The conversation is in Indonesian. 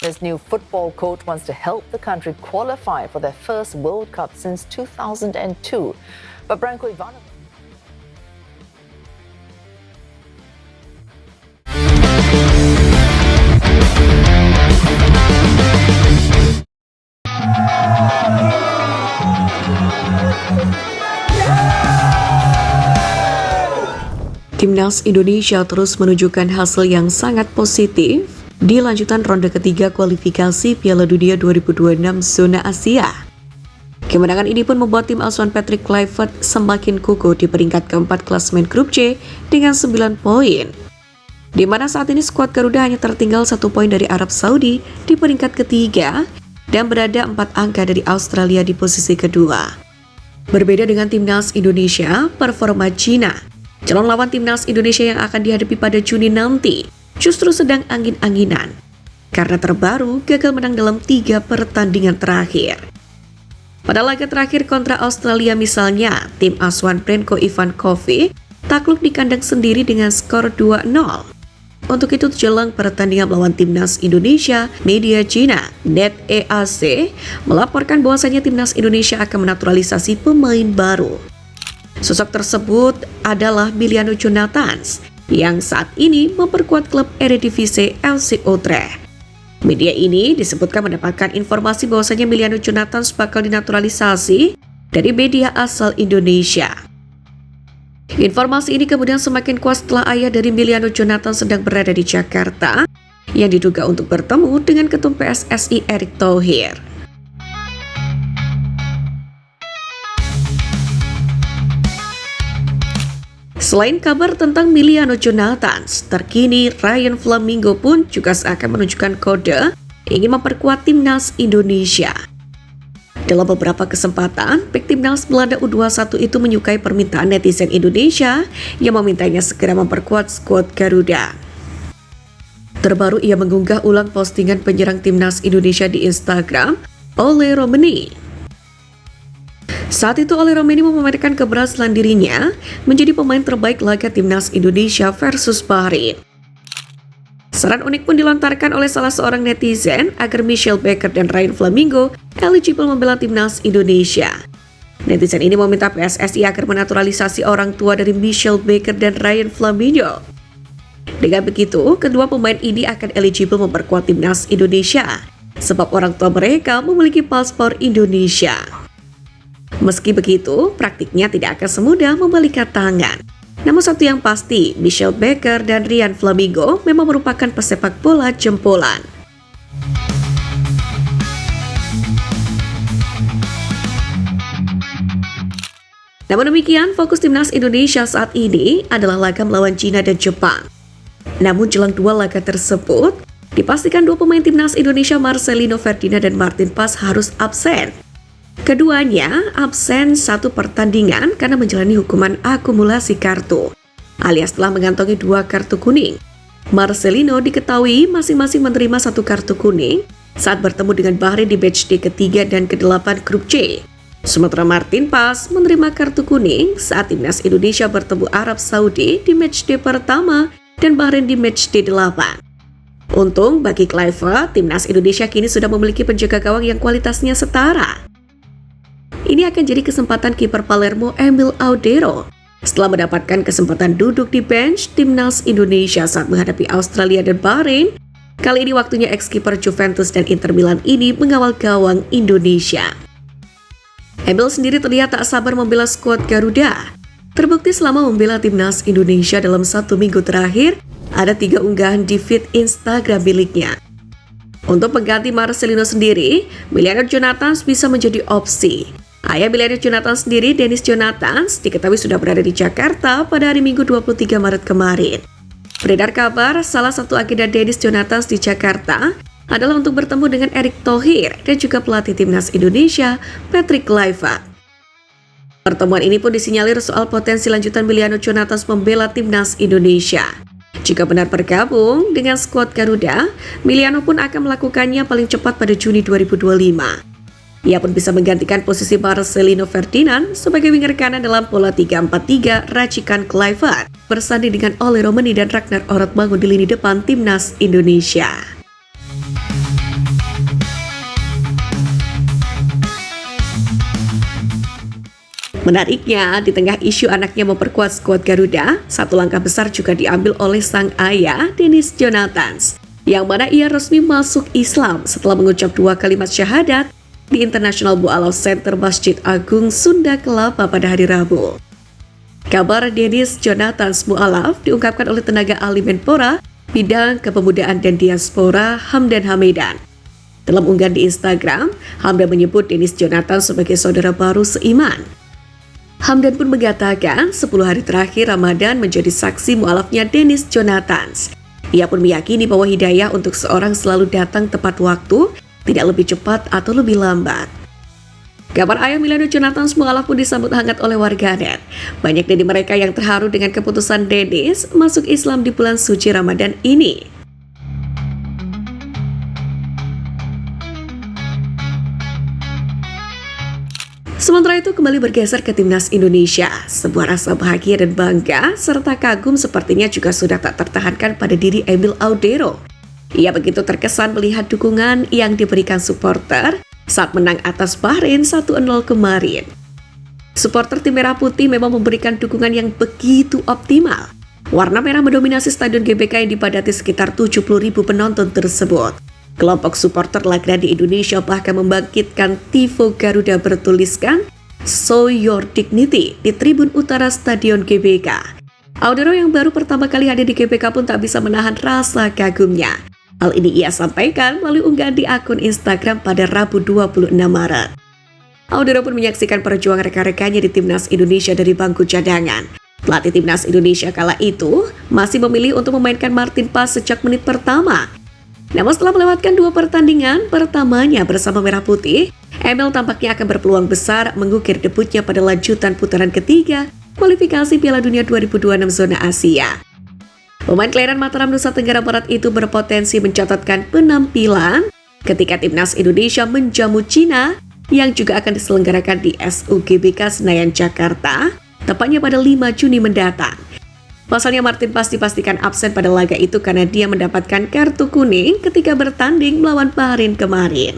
This new football coach wants to help the country qualify for their first World Cup since 2002. But Branko Ivanovic. Timnas Indonesia terus menunjukkan hasil yang sangat positif di lanjutan ronde ketiga kualifikasi Piala Dunia 2026 zona Asia. Kemenangan ini pun membuat tim asuhan Patrick Kluivert semakin kukuh di peringkat keempat klasemen grup C dengan 9 poin. Di mana saat ini skuad Garuda hanya tertinggal 1 poin dari Arab Saudi di peringkat ketiga dan berada 4 angka dari Australia di posisi kedua. Berbeda dengan Timnas Indonesia, performa Cina, calon lawan Timnas Indonesia yang akan dihadapi pada Juni nanti, justru sedang angin-anginan. Karena terbaru gagal menang dalam 3 pertandingan terakhir. Pada laga terakhir kontra Australia misalnya, tim asuhan Branko Ivanovic takluk di kandang sendiri dengan skor 2-0. Untuk itu jelang pertandingan melawan Timnas Indonesia, media Cina NetEAC melaporkan bahwasanya Timnas Indonesia akan menaturalisasi pemain baru. Sosok tersebut adalah Miliano Jonathans yang saat ini memperkuat klub Eredivisie FC Utrecht. Media ini disebutkan mendapatkan informasi bahwasanya Miliano Jonathans bakal dinaturalisasi dari media asal Indonesia. Informasi ini kemudian semakin kuat setelah ayah dari Miliano Jonathans sedang berada di Jakarta yang diduga untuk bertemu dengan Ketum PSSI Erick Thohir. Selain kabar tentang Miliano Jonathans, terkini Ryan Flamingo pun juga seakan menunjukkan kode ingin memperkuat Timnas Indonesia. Dalam beberapa kesempatan, bek Timnas Belanda U21 itu menyukai permintaan netizen Indonesia yang memintanya segera memperkuat skuad Garuda. Terbaru ia mengunggah ulang postingan penyerang Timnas Indonesia di Instagram, Ole Romeni. Saat itu Ole Romeni memamerkan keberhasilan dirinya menjadi pemain terbaik laga Timnas Indonesia versus Bahrain. Saran unik pun dilontarkan oleh salah seorang netizen agar Michel Baker dan Ryan Flamingo eligible membela Timnas Indonesia. Netizen ini meminta PSSI agar menaturalisasi orang tua dari Michel Baker dan Ryan Flamingo. Dengan begitu, kedua pemain ini akan eligible memperkuat Timnas Indonesia sebab orang tua mereka memiliki paspor Indonesia. Meski begitu, praktiknya tidak akan semudah membalikan tangan. Namun satu yang pasti, Michel Baker dan Ryan Flamingo memang merupakan pesepak bola jempolan. Namun demikian, fokus Timnas Indonesia saat ini adalah laga melawan Cina dan Jepang. Namun jelang 2 laga tersebut, dipastikan 2 pemain Timnas Indonesia Marcelino Ferdinand dan Martin Pas harus absen. Keduanya absen 1 pertandingan karena menjalani hukuman akumulasi kartu, alias telah mengantongi 2 kartu kuning. Marcelino diketahui masing-masing menerima 1 kartu kuning saat bertemu dengan Bahrain di matchday ketiga dan ke-8 grup C. Sementara Martin Pas menerima kartu kuning saat Timnas Indonesia bertemu Arab Saudi di matchday pertama dan Bahrain di matchday 8. Untung bagi Kluivert, Timnas Indonesia kini sudah memiliki penjaga gawang yang kualitasnya setara. Ini akan jadi kesempatan kiper Palermo Emil Audero setelah mendapatkan kesempatan duduk di bench Timnas Indonesia saat menghadapi Australia dan Bahrain. Kali ini waktunya ex-kiper Juventus dan Inter Milan ini mengawal gawang Indonesia. Emil sendiri terlihat tak sabar membela skuad Garuda. Terbukti selama membela Timnas Indonesia dalam 1 minggu terakhir, ada 3 unggahan di feed Instagram miliknya. Untuk pengganti Marcelino sendiri, Miliano Jonathans bisa menjadi opsi. Ayah Miliano Jonathans sendiri, Dennis Jonathans, diketahui sudah berada di Jakarta pada hari Minggu 23 Maret kemarin. Beredar kabar, salah satu agenda Dennis Jonathans di Jakarta adalah untuk bertemu dengan Erick Thohir dan juga pelatih Timnas Indonesia, Patrick Kluivert. Pertemuan ini pun disinyalir soal potensi lanjutan Miliano Jonathans membela Timnas Indonesia. Jika benar bergabung dengan skuad Garuda, Miliano pun akan melakukannya paling cepat pada Juni 2025. Ia pun bisa menggantikan posisi Marcelino Ferdinand sebagai winger kanan dalam pola 3-4-3 racikan Kluivert, bersanding dengan Ole Romeni dan Ragnar Orotmangun di lini depan Timnas Indonesia. Menariknya, di tengah isu anaknya memperkuat skuad Garuda, satu langkah besar juga diambil oleh sang ayah, Dennis Jonathan, yang mana ia resmi masuk Islam setelah mengucap 2 kalimat syahadat di International Mu'alaf Center Masjid Agung Sunda Kelapa pada hari Rabu. Kabar Dennis Jonathan Mu'alaf diungkapkan oleh tenaga ahli Menpora, Bidang Kepemudaan dan Diaspora, Hamdan Hamidan. Dalam unggahan di Instagram, Hamdan menyebut Dennis Jonathan sebagai saudara baru seiman. Hamdan pun mengatakan 10 hari terakhir Ramadan menjadi saksi mu'alafnya Dennis Jonathan. Ia pun meyakini bahwa hidayah untuk seorang selalu datang tepat waktu, tidak lebih cepat atau lebih lambat. Kabar ayah Milano Jonathan mu'alaf pun disambut hangat oleh warganet. Banyak dari mereka yang terharu dengan keputusan Dennis masuk Islam di bulan suci Ramadan ini. Sementara itu kembali bergeser ke timnas Indonesia. Sebuah rasa bahagia dan bangga serta kagum sepertinya juga sudah tak tertahankan pada diri Emil Audero. Ia begitu terkesan melihat dukungan yang diberikan supporter saat menang atas Bahrain 1-0 kemarin. Supporter tim Merah Putih memang memberikan dukungan yang begitu optimal. Warna merah mendominasi Stadion GBK yang dipadati sekitar 70.000 penonton tersebut. Kelompok supporter laga di Indonesia bahkan membangkitkan tifo Garuda bertuliskan "Show Your Dignity" di tribun utara Stadion GBK. Audero yang baru pertama kali hadir di GBK pun tak bisa menahan rasa kagumnya. Hal ini ia sampaikan melalui unggahan di akun Instagram pada Rabu 26 Maret. Audero pun menyaksikan perjuangan rekan-rekannya di timnas Indonesia dari bangku cadangan. Pelatih timnas Indonesia kala itu masih memilih untuk memainkan Martin Paes sejak menit pertama. Namun setelah melewatkan 2 pertandingan pertamanya bersama Merah Putih, Emil tampaknya akan berpeluang besar mengukir debutnya pada lanjutan putaran ketiga kualifikasi Piala Dunia 2026 zona Asia. Pemain kelahiran Mataram, Nusa Tenggara Barat itu berpotensi mencatatkan penampilan ketika timnas Indonesia menjamu Cina yang juga akan diselenggarakan di SUGBK Senayan, Jakarta, tepatnya pada 5 Juni mendatang. Pasalnya Martin Paes dipastikan absen pada laga itu karena dia mendapatkan kartu kuning ketika bertanding melawan Bahrain kemarin.